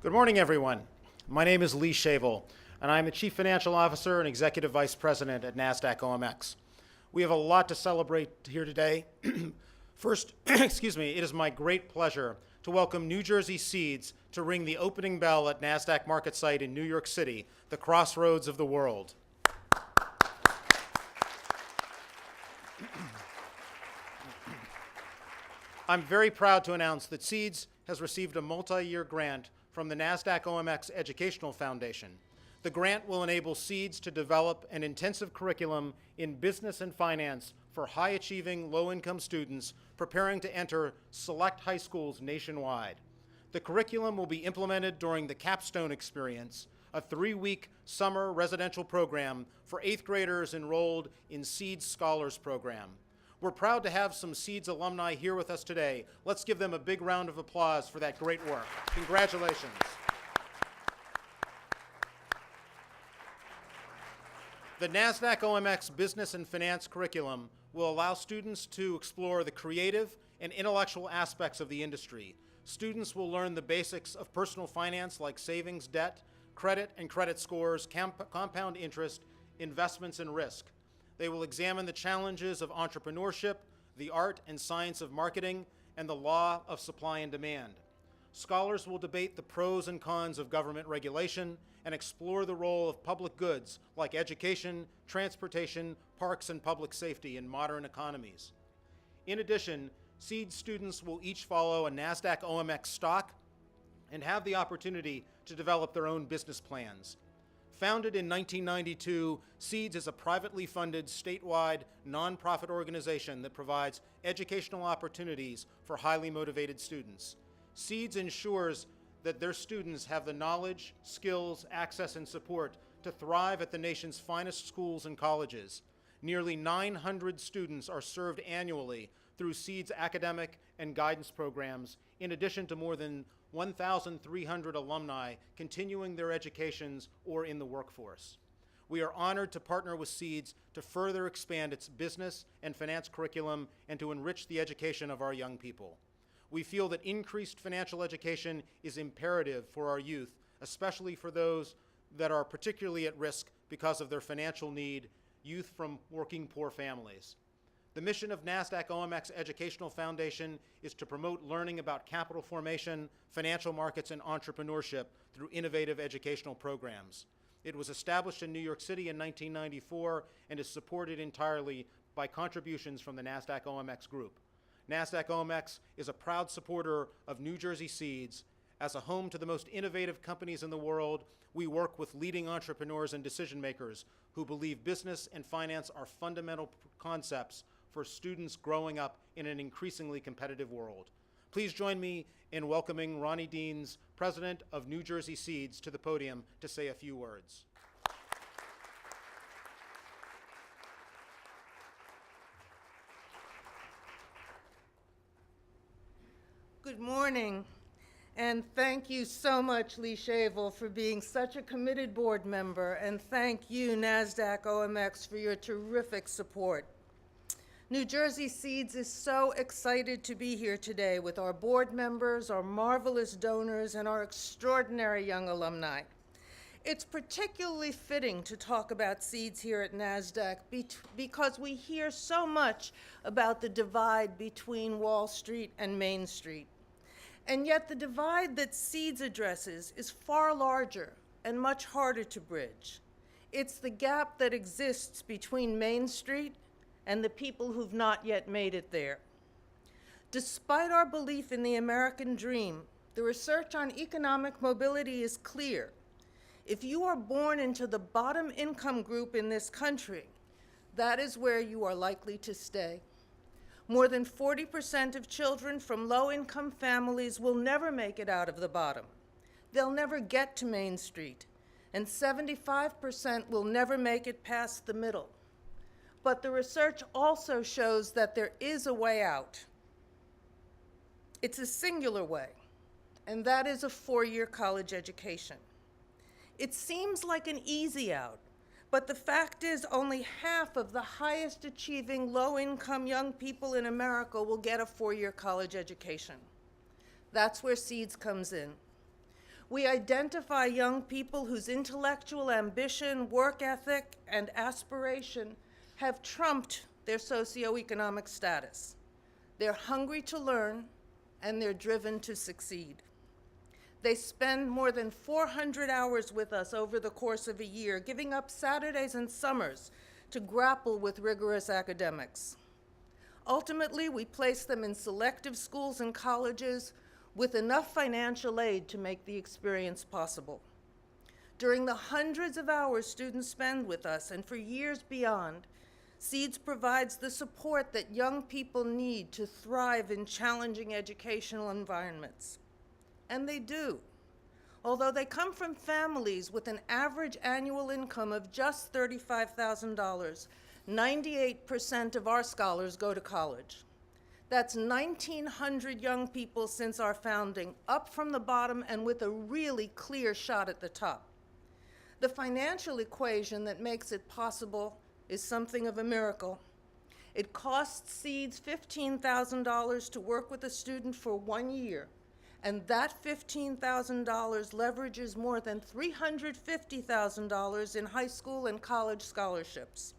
Good morning, everyone. My name is Lee Shavel, and I'm the Chief Financial Officer and Executive Vice President at NASDAQ OMX. We have a lot to celebrate here today. First, it is my great pleasure to welcome New Jersey Seeds to ring the opening bell at NASDAQ market site in New York City, the crossroads of the world. I'm very proud to announce that Seeds has received a multi-year grant from the NASDAQ OMX Educational Foundation. The grant will enable Seeds to develop an intensive curriculum in business and finance for high-achieving, low-income students preparing to enter select high schools nationwide. The curriculum will be implemented during the Capstone Experience, a 3-week summer residential program for 8th graders enrolled in Seeds Scholars Program. We're proud to have some Seeds alumni here with us today. Let's give them a big round of applause for that great work. Congratulations. The NASDAQ OMX Business and Finance curriculum will allow students to explore the creative and intellectual aspects of the industry. Students will learn the basics of personal finance like savings, debt, credit and credit scores, compound interest, investments, and risk. They will examine the challenges of entrepreneurship, the art and science of marketing, and the law of supply and demand. Scholars will debate the pros and cons of government regulation and explore the role of public goods like education, transportation, parks, and public safety in modern economies. In addition, Seed students will each follow a NASDAQ OMX stock and have the opportunity to develop their own business plans. Founded in 1992, Seeds is a privately funded, statewide, nonprofit organization that provides educational opportunities for highly motivated students. Seeds ensures that their students have the knowledge, skills, access, and support to thrive at the nation's finest schools and colleges. Nearly 900 students are served annually through Seeds academic and guidance programs, in addition to more than 1,300 alumni continuing their educations or in the workforce. We are honored to partner with Seeds to further expand its business and finance curriculum and to enrich the education of our young people. We feel that increased financial education is imperative for our youth, especially for those that are particularly at risk because of their financial need, youth from working poor families. The mission of NASDAQ OMX Educational Foundation is to promote learning about capital formation, financial markets, and entrepreneurship through innovative educational programs. It was established in New York City in 1994 and is supported entirely by contributions from the NASDAQ OMX Group. NASDAQ OMX is a proud supporter of New Jersey Seeds. As a home to the most innovative companies in the world, we work with leading entrepreneurs and decision makers who believe business and finance are fundamental concepts for students growing up in an increasingly competitive world. Please join me in welcoming Ronni Denes, President of New Jersey Seeds, to the podium to say a few words. Good morning, and thank you so much, Lee Shavel, for being such a committed board member, and thank you, NASDAQ OMX, for your terrific support. New Jersey Seeds is so excited to be here today with our board members, our marvelous donors, and our extraordinary young alumni. It's particularly fitting to talk about Seeds here at NASDAQ because we hear so much about the divide between Wall Street and Main Street. And yet the divide that Seeds addresses is far larger and much harder to bridge. It's the gap that exists between Main Street and the people who've not yet made it there. Despite our belief in the American dream, the research on economic mobility is clear. If you are born into the bottom income group in this country, that is where you are likely to stay. More than 40% of children from low-income families will never make it out of the bottom. They'll never get to Main Street, and 75% will never make it past the middle. But the research also shows that there is a way out. It's a singular way, and that is a 4-year college education. It seems like an easy out, but the fact is only half of the highest achieving low-income young people in America will get a 4-year college education. That's where Seeds comes in. We identify young people whose intellectual ambition, work ethic, and aspiration have trumped their socioeconomic status. They're hungry to learn, and they're driven to succeed. They spend more than 400 hours with us over the course of a year, giving up Saturdays and summers to grapple with rigorous academics. Ultimately, we place them in selective schools and colleges with enough financial aid to make the experience possible. During the hundreds of hours students spend with us and for years beyond, SEEDS provides the support that young people need to thrive in challenging educational environments. And they do. Although they come from families with an average annual income of just $35,000, 98% of our scholars go to college. That's 1,900 young people since our founding, up from the bottom and with a really clear shot at the top. The financial equation that makes it possible is something of a miracle. It costs SEEDS $15,000 to work with a student for 1 year, and that $15,000 leverages more than $350,000 in high school and college scholarships.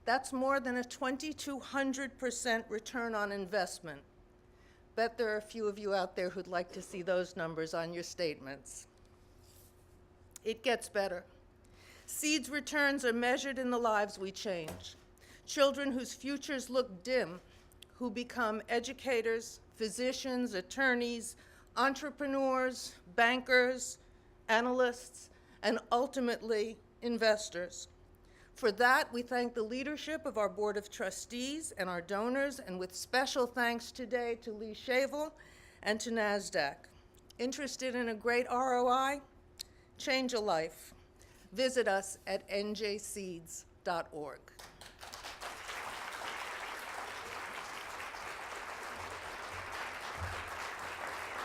That's more than a 2,200% return on investment. Bet there are a few of you out there who'd like to see those numbers on your statements. It gets better. SEEDS returns are measured in the lives we change. Children whose futures look dim, who become educators, physicians, attorneys, entrepreneurs, bankers, analysts, and ultimately investors. For that, we thank the leadership of our Board of Trustees and our donors, and with special thanks today to Lee Shavel and to NASDAQ. Interested in a great ROI? Change a life. Visit us at njseeds.org.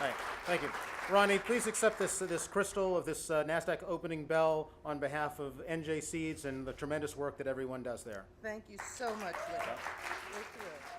All right, thank you. Ronni, please accept this crystal of this NASDAQ opening bell on behalf of NJ Seeds and the tremendous work that everyone does there. Thank you so much, Lee. You're thrilled.